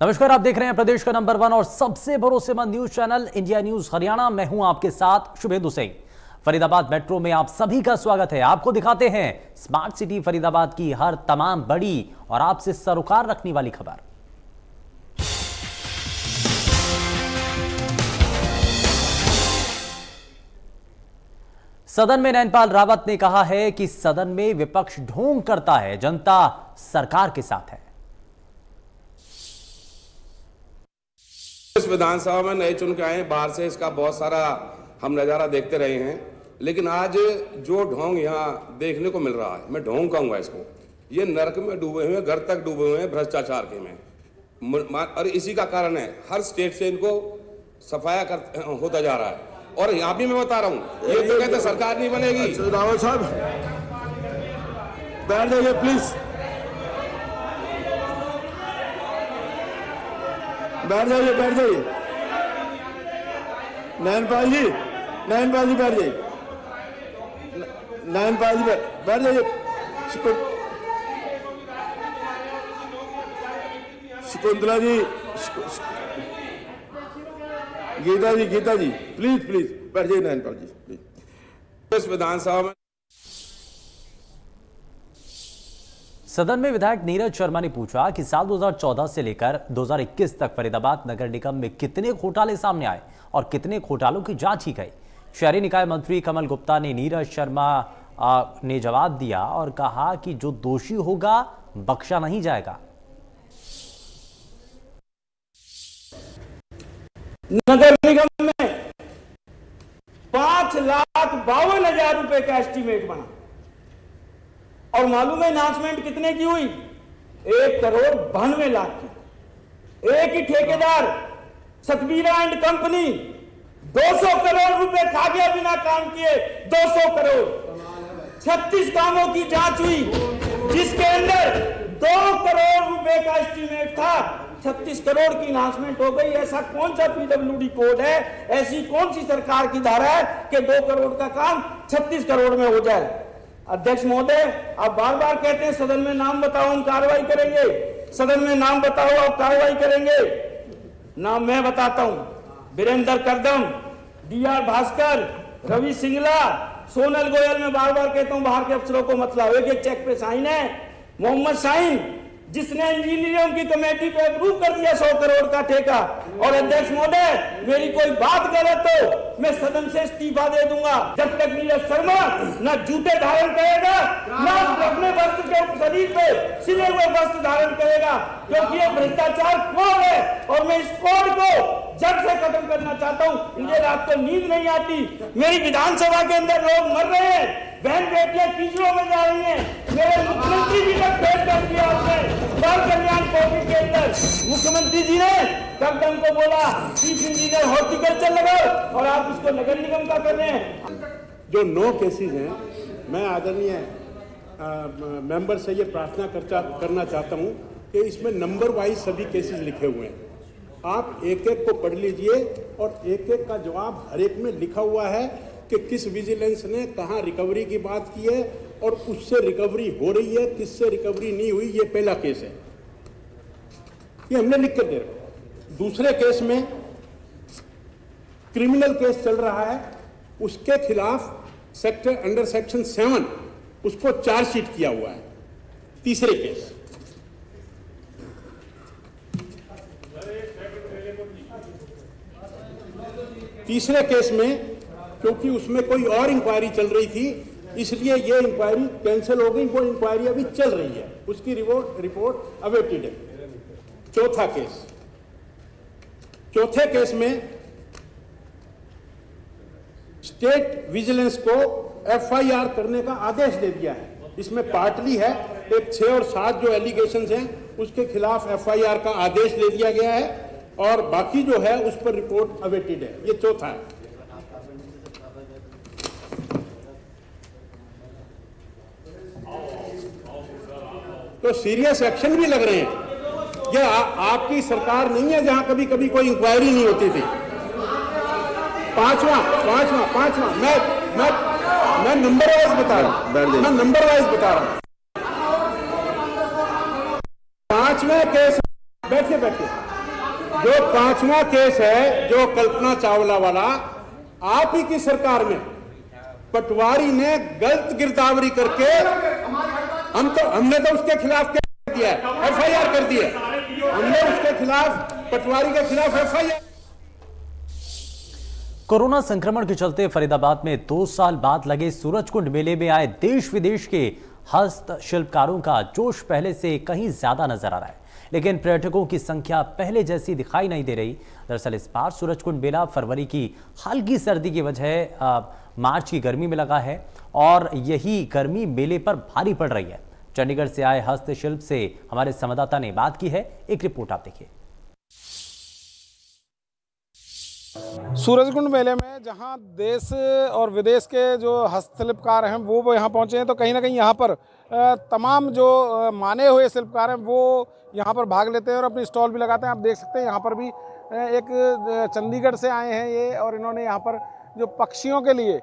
नमस्कार, आप देख रहे हैं प्रदेश का नंबर 1 और सबसे भरोसेमंद news channel India news Haryana. मैं हूं आपके साथ शुभेंदु सिंह। फरीदाबाद मेट्रो में आप सभी का स्वागत है। आपको दिखाते हैं स्मार्ट सिटी फरीदाबाद की हर तमाम बड़ी और आपसे सरोकार रखने वाली खबर। सदन में नैनपाल रावत ने कहा है कि सदन में विपक्ष ढोंग करता है, जनता सरकार के साथ है। इस विधानसभा में नए चुन के आए, बाहर से इसका बहुत सारा हम नजारा देखते रहे हैं, लेकिन आज जो ढोंग यहाँ देखने को मिल रहा है, मैं ढोंग कहूंगा इसको, ये नरक में डूबे हुए, घर तक डूबे हुए हैं भ्रष्टाचार के में, और इसी का कारण है हर स्टेट से इनको सफाया होता जा रहा है। और यहाँ भी मैं बता रहा हूँ, ये तो कहते सरकार नहीं बनेगी। रावत साहब बैठ जाइए प्लीज, बैठ जाइए, बैठ जाइए। नैनपाल जी बैठ जाइए, नैनपाल जी बैठ जाइए। शकुंतला जी, गीता जी प्लीज बैठ जाइए। नैनपाल जी प्लीज। इस विधानसभा में सदन में विधायक नीरज शर्मा ने पूछा कि साल 2014 से लेकर 2021 तक फरीदाबाद नगर निगम में कितने घोटाले सामने आए और कितने घोटालों की जांच की गई। शहरी निकाय मंत्री कमल गुप्ता ने नीरज शर्मा ने जवाब दिया और कहा कि जो दोषी होगा बख्शा नहीं जाएगा। नगर निगम में 5,52,000 रुपए का एस्टीमेट बना और मालूम है अनाउंसमेंट कितने की हुई? 1,92,00,000 की। एक ही ठेकेदार सतबीरा एंड कंपनी 200 करोड़ रुपए खा गया बिना काम किए। 200 करोड़ 36 कामों की जांच हुई, जिसके अंदर 2 करोड़ रुपए का एस्टीमेट था, 36 करोड़ की अनाउंसमेंट हो गई। ऐसा कौन सा पीडब्ल्यूडी कोड है, ऐसी कौन सी सरकार की धारा है कि 2 करोड़ का काम 36 करोड़ में हो जाए? अध्यक्ष महोदय, आप बार बार कहते हैं सदन में नाम बताओ हम कार्रवाई करेंगे, सदन में नाम बताओ आप कार्रवाई करेंगे। नाम मैं बताता हूं, वीरेंद्र करदम, डीआर भास्कर, रवि सिंगला, सोनल गोयल। मैं बार बार कहता हूं बाहर के अफसरों को मत लाओ, एक चेक पे साइन है। मोहम्मद शाहीन, जिसने इंजीनियरों की कमेटी पे अप्रूव कर दिया 100 करोड़ का ठेका। और अध्यक्ष महोदय, मेरी कोई बात गलत हो मैं सदन से इस्तीफा दे दूंगा। जब तक नीरज शर्मा न जूते धारण करेगा न अपने वस्त्र के शरीर पे सिले हुए वस्त्र धारण करेगा, क्योंकि ये भ्रष्टाचार कोड है और मैं इस कोड को जड़ से खत्म करना चाहता हूं। मुझे रात को नींद नहीं आती, मेरी विधानसभा के अंदर लोग मर रहे हैं, बहन बेटियां कीचड़ों में जा रही हैं। मेरे मुख्यमंत्री जी तक भेज कर दिया आपने बाल कल्याण कोर्ट के अंदर। मुख्यमंत्री जी ने करदम को बोला चीफ इंजीनियर हॉर्टिकल्चर लगाओ और आप उसको नगर निगम का कर रहे हैं। जो 9 केसेस हैं, मैं आदरणीय मेंबर से ये प्रार्थना करना चाहता हूं कि इसमें नंबर वाइज सभी केसेस लिखे हुए हैं। आप एक एक को पढ़ लीजिए और एक एक का जवाब हर एक में लिखा हुआ है कि किस विजिलेंस ने कहां रिकवरी की बात की है और उससे रिकवरी हो रही है, किससे रिकवरी नहीं हुई। ये पहला केस है, ये हमने लिख कर दे रहे। दूसरे केस में क्रिमिनल केस चल रहा है, उसके खिलाफ अंडर सेक्शन 7 उसको चार्जशीट किया हुआ है। तीसरे केस में क्योंकि उसमें कोई और इंक्वायरी चल रही थी, इसलिए ये इंक्वायरी कैंसिल हो गई। वो इंक्वायरी अभी चल रही है, उसकी रिपोर्ट अवेटेड है। चौथे केस में स्टेट विजिलेंस को एफआईआर करने का आदेश दे दिया है। इसमें पार्टली है, एक 6 और 7 जो एलिगेशंस हैं उसके खिलाफ एफआईआर का आदेश दे दिया गया है और बाकी जो है उस पर रिपोर्ट अवेटेड है। ये चौथा है। तो सीरियस एक्शन भी लग रहे हैं। ये आपकी सरकार नहीं है जहां कभी कभी कोई इंक्वायरी नहीं होती थी। पांचवा मैं नंबर वाइज बता रहा हूं। 5वें केस बैठिए जो 5वां केस है, जो कल्पना चावला वाला, आप ही की सरकार में पटवारी ने गलत गिरदावरी करके हमने तो उसके खिलाफ क्या दिया है, एफआईआर कर दी है। हमने उसके खिलाफ, पटवारी के खिलाफ एफआईआर। कोरोना संक्रमण के चलते फरीदाबाद में 2 साल बाद लगे सूरजकुंड मेले में आए देश विदेश के हस्तशिल्पकारों का जोश पहले से कहीं ज्यादा नजर आ रहा है, लेकिन पर्यटकों की संख्या पहले जैसी दिखाई नहीं दे रही। दरअसल इस बार सूरजकुंड मेला फरवरी की हल्की सर्दी की वजह मार्च की गर्मी में लगा है और यही गर्मी मेले पर भारी पड़ रही है। चंडीगढ़ से आए हस्तशिल्प से हमारे संवाददाता ने बात की है, एक रिपोर्ट आप देखिए। सूरजकुंड मेले में जहां देश और विदेश के जो हस्तशिल्पकार हैं वो यहाँ पहुँचे हैं, तो कहीं ना कहीं यहाँ पर तमाम जो माने हुए शिल्पकार हैं वो यहाँ पर भाग लेते हैं और अपनी स्टॉल भी लगाते हैं। आप देख सकते हैं यहाँ पर भी एक चंडीगढ़ से आए हैं ये, और इन्होंने यहाँ पर जो पक्षियों के लिए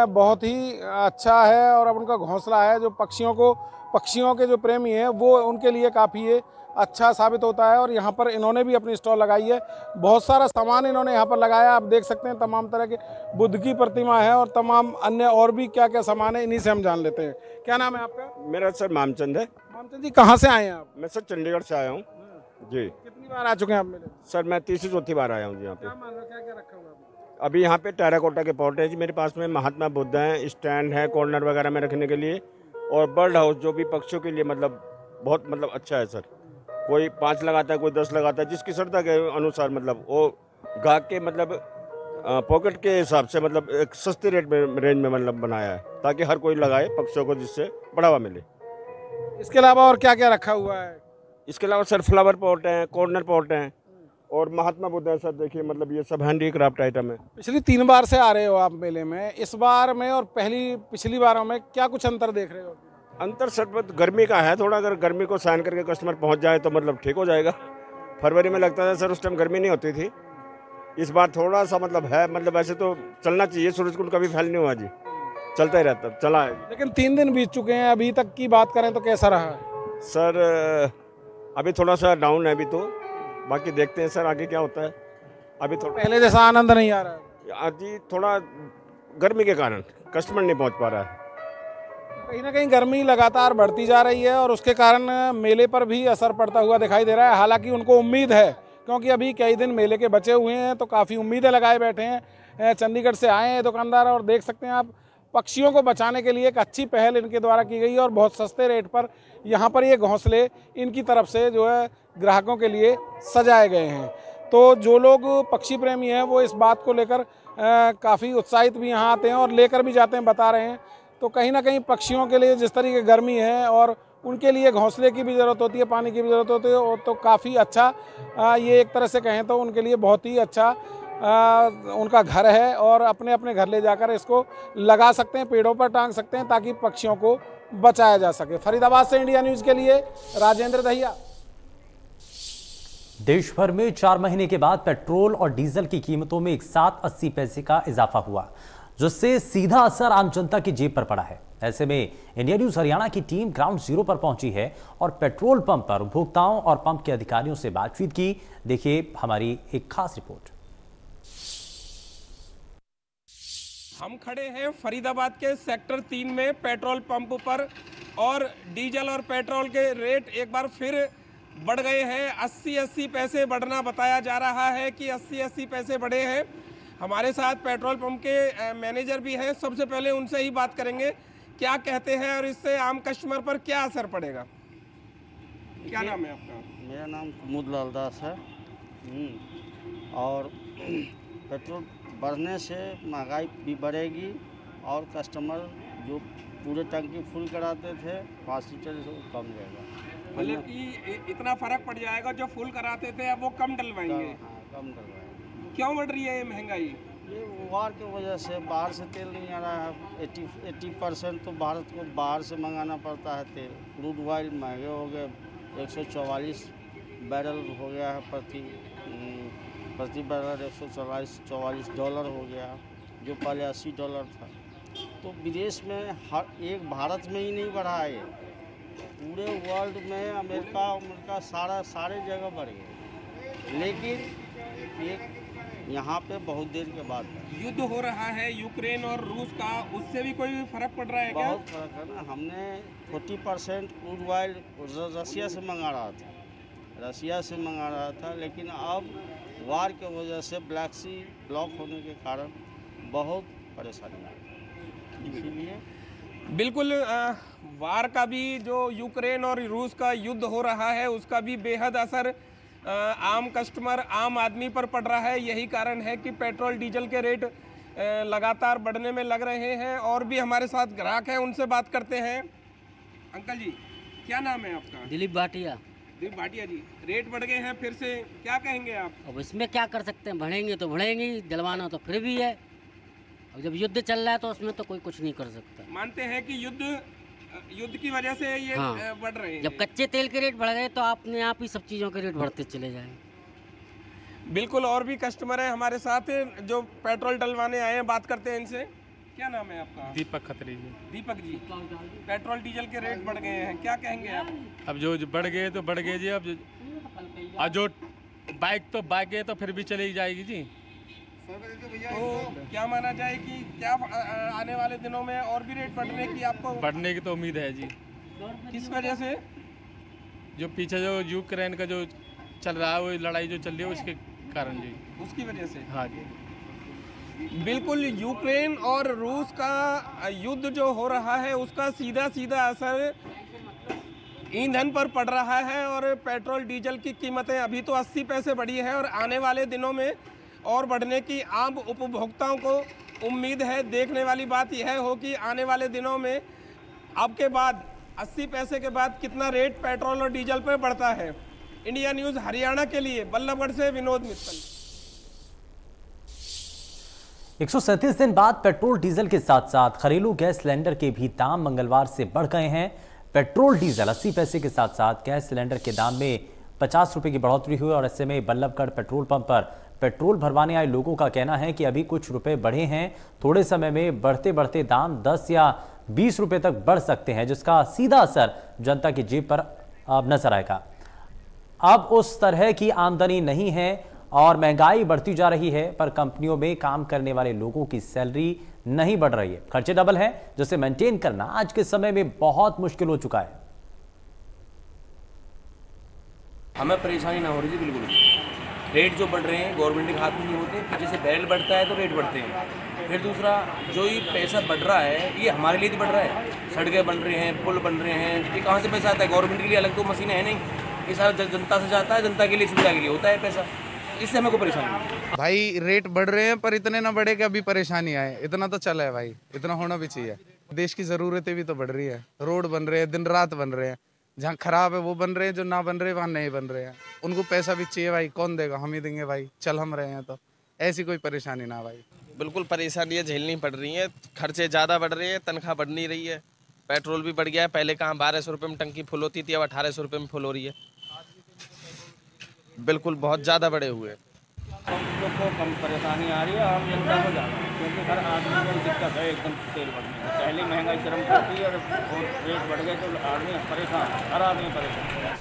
बहुत ही अच्छा है और अब उनका घोंसला है, जो पक्षियों के जो प्रेमी हैं वो उनके लिए काफ़ी ये अच्छा साबित होता है। और यहाँ पर इन्होंने भी अपनी स्टॉल लगाई है, बहुत सारा सामान इन्होंने यहाँ पर लगाया। आप देख सकते हैं तमाम तरह के बुद्ध की प्रतिमा है और तमाम अन्य और भी क्या क्या सामान है, इन्हीं से हम जान लेते हैं। क्या नाम है आपका? मेरा सर मामचंद है। मामचंद जी, कहाँ से आए हैं आप? मैं सर चंडीगढ़ से आया हूँ जी। कितनी बार आ चुके हैं आप मेले? सर मैं तीसरी चौथी बार आया हूँ जी यहाँ पे। क्या रखा हुआ है? अभी यहाँ पे टेराकोटा के पॉट है जी मेरे पास में, महात्मा बुद्ध हैं, स्टैंड है कॉर्नर वगैरह में रखने के लिए, और बर्ड हाउस जो भी पक्षियों के लिए बहुत अच्छा है सर। कोई 5 लगाता है, कोई 10 लगाता है, जिसकी श्रद्धा के अनुसार वो गाहक के पॉकेट के हिसाब से एक सस्ते रेट में रेंज में बनाया है, ताकि हर कोई लगाए पक्षियों को, जिससे बढ़ावा मिले। इसके अलावा और क्या क्या रखा हुआ है? इसके अलावा सर फ्लावर पॉट हैं, कॉर्नर पॉट हैं और महात्मा बुद्ध है सर। देखिए ये सब हैंडीक्राफ्ट आइटम है। पिछली 3 बार से आ रहे हो आप मेले में, इस बार में और पिछली बारों में क्या कुछ अंतर देख रहे हो? अंतर सर गर्मी का है थोड़ा, अगर गर्मी को सहन करके कस्टमर पहुंच जाए तो ठीक हो जाएगा। फरवरी में लगता था सर, उस टाइम गर्मी नहीं होती थी। इस बार थोड़ा सा है, वैसे तो चलना चाहिए, सूरजकुंड कभी फैल नहीं हुआ जी, चलता ही रहता, चला है। लेकिन 3 दिन बीत चुके हैं, अभी तक की बात करें तो कैसा रहा है? सर अभी थोड़ा सा डाउन है अभी तो, बाकी देखते हैं सर आगे क्या होता है। अभी थोड़ा पहले जैसा आनंद नहीं आ रहा है जी, थोड़ा गर्मी के कारण कस्टमर नहीं पहुंच पा रहा है। कहीं ना कहीं गर्मी लगातार बढ़ती जा रही है और उसके कारण मेले पर भी असर पड़ता हुआ दिखाई दे रहा है। हालांकि उनको उम्मीद है, क्योंकि अभी कई दिन मेले के बचे हुए हैं, तो काफ़ी उम्मीदें लगाए बैठे हैं। चंडीगढ़ से आए हैं दुकानदार, और देख सकते हैं आप पक्षियों को बचाने के लिए एक अच्छी पहल इनके द्वारा की गई है और बहुत सस्ते रेट पर यहाँ पर ये घोंसले इनकी तरफ से जो है ग्राहकों के लिए सजाए गए हैं। तो जो लोग पक्षी प्रेमी हैं वो इस बात को लेकर काफ़ी उत्साहित भी यहाँ आते हैं और लेकर भी जाते हैं, बता रहे हैं। तो कहीं ना कहीं पक्षियों के लिए जिस तरीके की गर्मी है और उनके लिए घोंसले की भी ज़रूरत होती है, पानी की भी ज़रूरत होती है, तो काफ़ी अच्छा ये एक तरह से कहें तो उनके लिए बहुत ही अच्छा उनका घर है, और अपने अपने घर ले जाकर इसको लगा सकते हैं, पेड़ों पर टांग सकते हैं, ताकि पक्षियों को बचाया जा सके। फरीदाबाद से इंडिया न्यूज़ के लिए राजेंद्र दहिया। देश भर में 4 महीने के बाद पेट्रोल और डीजल की कीमतों में एक साथ 80 पैसे का इजाफा हुआ, जिससे सीधा असर आम जनता की जेब पर पड़ा है। ऐसे में इंडिया न्यूज हरियाणा की टीम ग्राउंड जीरो पर पहुंची है और पेट्रोल पंप पर उपभोक्ताओं और पंप के अधिकारियों से बातचीत की। देखिए हमारी एक खास रिपोर्ट। हम खड़े हैं फरीदाबाद के सेक्टर 3 में पेट्रोल पंप पर, और डीजल और पेट्रोल के रेट एक बार फिर बढ़ गए हैं। 80 पैसे बढ़ना बताया जा रहा है कि 80 पैसे बढ़े हैं। हमारे साथ पेट्रोल पंप के मैनेजर भी हैं, सबसे पहले उनसे ही बात करेंगे क्या कहते हैं और इससे आम कस्टमर पर क्या असर पड़ेगा। क्या नाम है आपका? मेरा नाम कुमुद लाल दास है। और पेट्रोल बढ़ने से महंगाई भी बढ़ेगी और कस्टमर जो पूरे टंकी फुल कराते थे 5 लीटर से कम रहेगा। मतलब कि इतना फर्क पड़ जाएगा, जो फुल कराते थे अब वो कम डलवाएंगे। हाँ, कम डलवाएंगे। क्यों बढ़ रही है ये महंगाई? ये वार की वजह से बाहर से तेल नहीं आ रहा है। 80% तो भारत को बाहर से मंगाना पड़ता है तेल। क्रूड ऑयल महंगे हो गए, 144 बैरल हो गया है प्रति बैरल $144 हो गया, जो पहले $80 था। तो विदेश में हर एक भारत में ही नहीं बढ़ा है, पूरे वर्ल्ड में अमेरिका सारे जगह बढ़ गए। लेकिन एक यहाँ पे बहुत देर के बाद है। युद्ध हो रहा है यूक्रेन और रूस का, उससे भी कोई फर्क पड़ रहा है क्या? बहुत फर्क है ना। हमने 40% क्रूड ऑयल रसिया से मंगा रहा था, लेकिन अब वार की वजह से ब्लैक सी ब्लॉक होने के कारण बहुत परेशानी है। इसीलिए बिल्कुल वार का भी, जो यूक्रेन और रूस का युद्ध हो रहा है उसका भी बेहद असर आम कस्टमर, आम आदमी पर पड़ रहा है। यही कारण है कि पेट्रोल डीजल के रेट लगातार बढ़ने में लग रहे हैं। और भी हमारे साथ ग्राहक हैं, उनसे बात करते हैं। अंकल जी, क्या नाम है आपका? दिलीप भाटिया। दिलीप भाटिया जी, रेट बढ़ गए हैं फिर से, क्या कहेंगे आप? अब इसमें क्या कर सकते हैं, बढ़ेंगे तो बढ़ेंगे, जलवाना तो फिर भी है। अब जब युद्ध चल रहा है तो उसमें तो कोई कुछ नहीं कर सकता। मानते हैं कि युद्ध की वजह से ये बढ़ रहे हैं। जब कच्चे तेल के रेट बढ़ गए तो अपने आप ही सब चीज़ों के रेट बढ़ते चले जाएं। बिल्कुल, और भी कस्टमर है हमारे साथ जो पेट्रोल डलवाने आए हैं, बात करते हैं इनसे। क्या नाम है आपका? दीपक खत्री जी। दीपक जी, पेट्रोल डीजल के रेट बढ़ गए हैं, क्या कहेंगे आप? अब जो बढ़ गए तो बढ़ गए जी। अब जो बाइक है तो फिर भी चली जाएगी जी। तो क्या माना जाए कि क्या आने वाले दिनों में और भी रेट बढ़ने की आपको? बढ़ने की तो उम्मीद है जी। किस वजह से? जो पीछे जो यूक्रेन का जो चल रहा है, वो लड़ाई जो चल रही है उसके कारण जी, उसकी वजह से। हाँ जी, बिल्कुल, यूक्रेन और रूस का युद्ध जो हो रहा है उसका सीधा सीधा असर ईंधन पर पड़ रहा है। और पेट्रोल डीजल की कीमतें अभी तो 80 पैसे बढ़ी है और आने वाले दिनों में और बढ़ने की आम उपभोक्ताओं को उम्मीद है। देखने वाली बात यह हो कि आने वाले दिनों में अब के बाद 80 पैसे के बाद कितना रेट पेट्रोल और डीजल पर बढ़ता है। इंडिया न्यूज़ हरियाणा के लिए बल्लभगढ़ से विनोद मित्तल। 137 दिन बाद पेट्रोल डीजल के साथ साथ घरेलू गैस सिलेंडर के भी दाम मंगलवार से बढ़ गए हैं। पेट्रोल डीजल 80 पैसे के साथ साथ गैस सिलेंडर के दाम में 50 रुपए की बढ़ोतरी हुई। और ऐसे में बल्लभगढ़ पेट्रोल पंप पर पेट्रोल भरवाने आए लोगों का कहना है कि अभी कुछ रुपए बढ़े हैं, थोड़े समय में बढ़ते बढ़ते दाम 10 या 20 रुपए तक बढ़ सकते हैं, जिसका सीधा असर जनता की जेब पर अब नजर आएगा। अब उस तरह की आमदनी नहीं है और महंगाई बढ़ती जा रही है, पर कंपनियों में काम करने वाले लोगों की सैलरी नहीं बढ़ रही है। खर्चे डबल हैं, जिसे मेंटेन करना आज के समय में बहुत मुश्किल हो चुका है। हमें परेशानी ना हो रही थी बिल्कुल। रेट जो बढ़ रहे हैं गवर्नमेंट के हाथ में नहीं होते, फिर जैसे बैरल बढ़ता है तो रेट बढ़ते हैं। फिर दूसरा जो ये पैसा बढ़ रहा है ये हमारे लिए तो बढ़ रहा है। सड़कें बन रहे हैं, पुल बन रहे हैं, ये कहाँ से पैसा आता है? गवर्नमेंट के लिए अलग तो मशीनें है नहीं, ये सारा जनता से जाता है, जनता के लिए सुविधा के लिए होता है पैसा। इससे हमें कोई परेशानी नहीं। भाई रेट बढ़ रहे हैं पर इतने ना बढ़े कि अभी परेशानी आए, इतना तो चला है भाई, इतना होना भी चाहिए। देश की ज़रूरतें भी तो बढ़ रही है, रोड बन रहे हैं, दिन रात बन रहे हैं, जहाँ खराब है वो बन रहे हैं, जो ना बन रहे वहाँ नहीं बन रहे हैं। उनको पैसा भी चाहिए भाई, कौन देगा? हम ही देंगे भाई, चल हम रहे हैं तो। ऐसी कोई परेशानी ना भाई। बिल्कुल परेशानियाँ झेलनी पड़ रही हैं, खर्चे ज़्यादा बढ़ रहे हैं, तनख्वाह बढ़ नहीं रही है, पेट्रोल भी बढ़ गया है। पहले कहाँ 1200 रुपये में टंकी फुल होती थी, अब 1800 रुपये में फुल हो रही है। बिल्कुल बहुत ज़्यादा बढ़े हुए हैं। लोगों को कम परेशानी आ रही है, आम जनता को ज़्यादा, क्योंकि हर आदमी को दिक्कत है एकदम तेल बढ़ने में। पहले महंगाई चरम पड़ती है और रेट बढ़ गए तो आदमी परेशान, हर आदमी परेशान।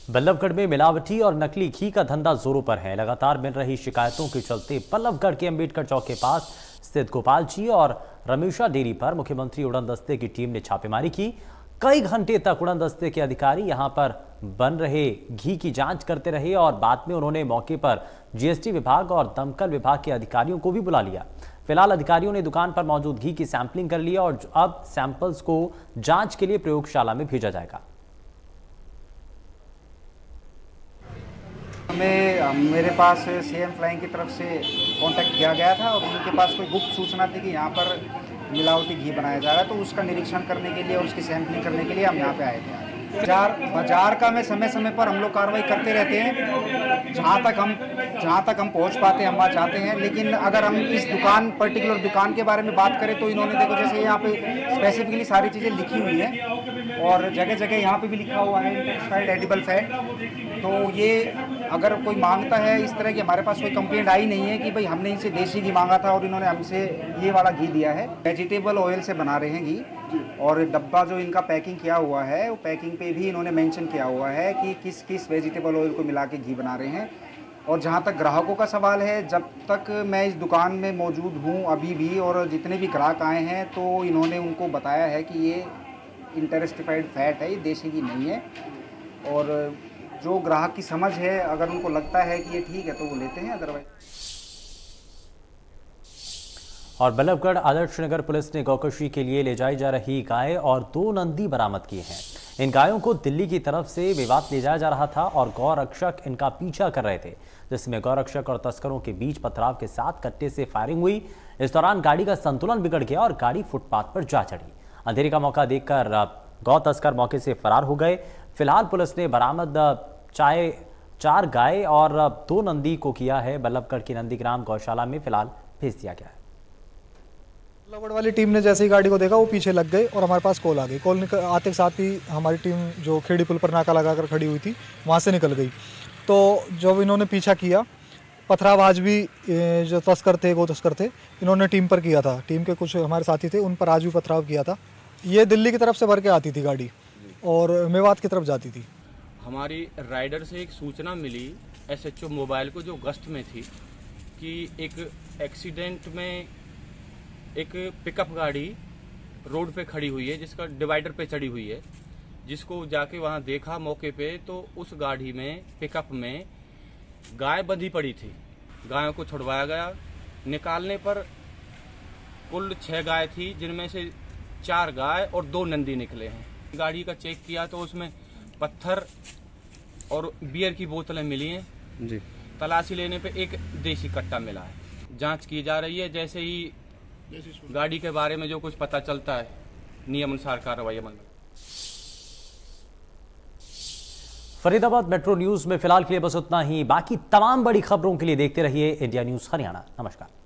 बल्लभगढ़ में मिलावटी और नकली घी का धंधा जोरों पर है। लगातार मिल रही शिकायतों के चलते बल्लभगढ़ के अंबेडकर चौक के पास स्थित गोपाल जी और रमेशा डेयरी पर मुख्यमंत्री उड़न दस्ते की टीम ने छापेमारी की। कई घंटे तक उड़न दस्ते के अधिकारी यहां पर बन रहे घी की जांच करते रहे और बाद में उन्होंने मौके पर जीएसटी विभाग और दमकल विभाग के अधिकारियों को भी बुला लिया। फिलहाल अधिकारियों ने दुकान पर मौजूद घी की सैंपलिंग कर ली और अब सैंपल्स को जांच के लिए प्रयोगशाला में भेजा जाएगा। मेरे पास सीएम फ्लाइंग की तरफ से कांटेक्ट किया गया था और उनके पास कोई गुप्त सूचना थी कि यहाँ पर मिलावटी घी बनाया जा रहा है, तो उसका निरीक्षण करने के लिए और उसकी सैंपलिंग करने के लिए हम यहाँ पे आए थे। बाजार का में समय समय पर हम लोग कार्रवाई करते रहते हैं, जहाँ तक हम पहुँच पाते हैं हम वहाँ जाते हैं। लेकिन अगर हम इस पर्टिकुलर दुकान के बारे में बात करें तो इन्होंने देखो जैसे यहाँ पे स्पेसिफिकली सारी चीज़ें लिखी हुई हैं और जगह जगह यहाँ पे भी लिखा हुआ है इंटेंसिफाइड एडिबल फैट। तो ये अगर कोई मांगता है इस तरह की, हमारे पास कोई कंप्लेंट आई नहीं है कि भाई हमने इनसे देसी घी मांगा था और इन्होंने हमसे ये वाला घी दिया है। वेजिटेबल ऑयल से बना रहे हैं घी, और डब्बा जो इनका पैकिंग किया हुआ है वो पैकिंग पे भी इन्होंने मेंशन किया हुआ है कि किस किस वेजिटेबल ऑयल को मिला के घी बना रहे हैं। और जहाँ तक ग्राहकों का सवाल है, जब तक मैं इस दुकान में मौजूद हूँ अभी भी, और जितने भी ग्राहक आए हैं तो इन्होंने उनको बताया है कि ये इंटरस्टिफाइड फैट है, ये देसी घी नहीं है। और जो ग्राहक की समझ है, अगर उनको लगता है कि ये ठीक है तो वो लेते हैं, अदरवाइज। और बल्लभगढ़ आदर्श नगर पुलिस ने गौकशी के लिए ले जाई जा रही गाय और 2 नंदी बरामद किए हैं। इन गायों को दिल्ली की तरफ से मेवात ले जाया जा रहा था और गौ रक्षक इनका पीछा कर रहे थे, जिसमें गौ रक्षक और तस्करों के बीच पथराव के साथ कट्टे से फायरिंग हुई। इस दौरान गाड़ी का संतुलन बिगड़ गया और गाड़ी फुटपाथ पर जा चढ़ी। अंधेरे का मौका देखकर गौ तस्कर मौके से फरार हो गए। फिलहाल पुलिस ने बरामद 4 गाय और 2 नंदी को किया है बल्लभगढ़ की नंदीग्राम गौशाला में फिलहाल भेज दिया गया है। बल्लभगढ़ वाली टीम ने जैसे ही गाड़ी को देखा वो पीछे लग गए और हमारे पास कॉल आ गई। कॉल आते के साथ ही हमारी टीम जो खेड़ी पुल पर नाका लगाकर खड़ी हुई थी वहाँ से निकल गई। तो जब इन्होंने पीछा किया, पथराव आज भी जो तस्कर थे, गो तस्कर थे, इन्होंने टीम पर किया था। टीम के कुछ हमारे साथी थे, उन पर आज भी पथराव किया था। ये दिल्ली की तरफ से भर के आती थी गाड़ी और मेवात की तरफ जाती थी। हमारी राइडर से एक सूचना मिली SHO मोबाइल को, जो गश्त में थी, कि एक एक्सीडेंट में एक पिकअप गाड़ी रोड पे खड़ी हुई है, जिसका डिवाइडर पे चढ़ी हुई है। जिसको जाके वहां देखा मौके पे, तो उस गाड़ी में, पिकअप में गाय बंधी पड़ी थी। गायों को छुड़वाया गया। निकालने पर कुल 6 गाय थी, जिनमें से 4 गाय और 2 नंदी निकले हैं। गाड़ी का चेक किया तो उसमें पत्थर और बियर की बोतलें मिली हैं जी। तलाशी लेने पे एक देसी कट्टा मिला है। जांच की जा रही है। जैसे ही गाड़ी के बारे में जो कुछ पता चलता है, नियम अनुसार कार्रवाई अमल में। फरीदाबाद मेट्रो न्यूज में फिलहाल के लिए बस उतना ही। बाकी तमाम बड़ी खबरों के लिए देखते रहिए इंडिया न्यूज हरियाणा। नमस्कार।